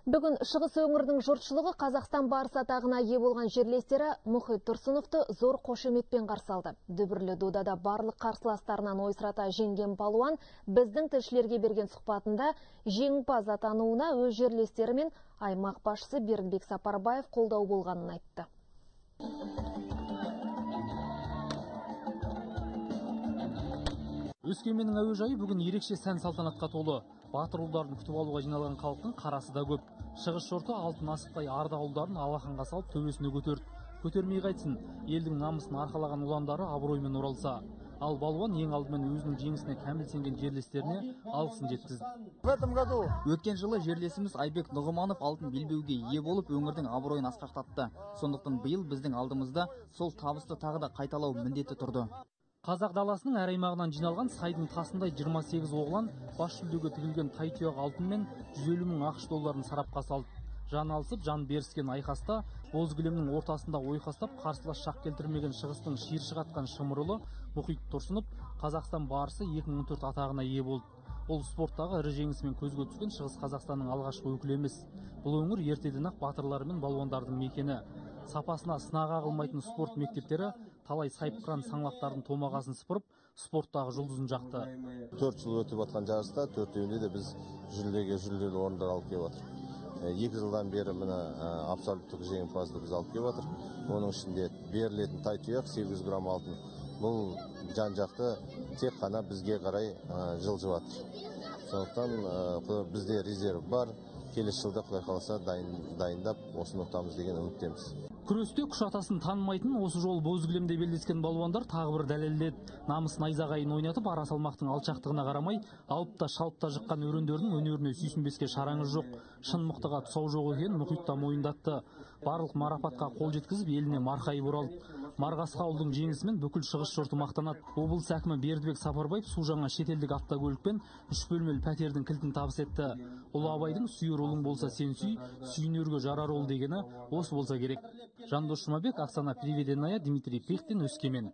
Бүгін шығыс өңірдің жұртшылығы Қазақстан барысы атағына ие болған жерлестері Мұхит Тұрсыновты зор қошеметпен қарсы алды. Дүбірлі додада барлық қарсыластарынан ойсырата жеңген палуан біздің тілшілерге берген сұхбатында жеңімпаз атануына өз жерлестері мен аймақ басшысы Бердібек Сапарбаев қолдау болғанын айтты. Өскеменнің әуежайы бүгін ерекше сән салтанатқа толы. Батыр ұлдарын күтіп алуға жиналған халықтың қарасы да көп. Шығыс жұрты алтын асықтай арда ұлдарын алақанға салып төбесіне көтерді. Көтермей қайтсын, елдің намысын арқалаған ұландары абыроймен оралса. Ал балуан ең алдымен өзінің жеңісіне кәміл сенген жерлестеріне алғысын жеткізді. Өткен жылы жерлесіміз Айбек Нұғыманов алтын белбеуге ие болып, өңірдің абыройын асқақтатты. Сондықтан биыл біздің алдымызда сол табысты тағы да қайталау міндеті тұрды. Қазақ даласының әр аймағынан жиналған сайдың тасындай 28 оғлан бас жүлдеге тігілген тайтұяқ алтын мен 150 мың ақш долларын сарапқа салды. Жан алысып, жан беріскен айқаста, боз кілемнің ортасында ойқастап, қарсылас шақ келтірмеген шығыстың шиыршық атқан шымырлы Мұхит Тұрсынов Қазақстан барысы 2014 атағына ие болды. Ол спорттағы ірі жеңісімен көзге түскен Шығыс Қазақстанның алғашқы өкілі емес. Бұл өңір ертеден-ақ батырлары мен балуандардың мекені. Сапасына сынаға қылмайтын спорт мектептері талай сайыпқыран саңлақтардың томағасын сыпырып, спорттағы жұлдызын жақты. 4 жыл өтіп жатқан жарыста 4-еуінде де біз жүлделі орындар алып келіп жатыр. 2 жылдан бері мына абсолюттік жеңімпазды біз алып келіп жатыр. Оның ішінде берілетін тайтұяқ 800 грамм алтын. Бұл жан-жақты тек қана бізге қарай жылжып жатыр. Сондықтан бізде резерв бар. Келесі жылда Құдай қаласа дайындап осыны ұтамыз деген үміттеміз. Күресте күш атасын танымайтын осы жол боз кілемде белдескен балуандар тағы бір дәлелдеді. Намыс найзағайын ойнатып, ара салмақтың алшақтығына қарамай, алып та шалып та жыққан өрендердің өнеріне сүйсінбеске шараңыз жоқ. Шын мықтыға тұсау жоқ екенін Мұхит та мойындатты. Барлық марапатқа қол жеткізіп, еліне марқайып оралды. Марғасқа ауылдың жеңісімен бүкіл шығыс жұрты мақтанады. Облыс әкімі Бердібек Сапарбаев су жаңа шетелдік автокөлікпен 3 бөлмелі пәтердің кілтін табыс етті. Ұлы Абайдың сүйер ұлың болса сен сүй, сүйінерге жарар ол дегені осы болса керек. Жандос Жұмабек, Оксана Приведенная, Дмитрий Пихтин, Өскемен.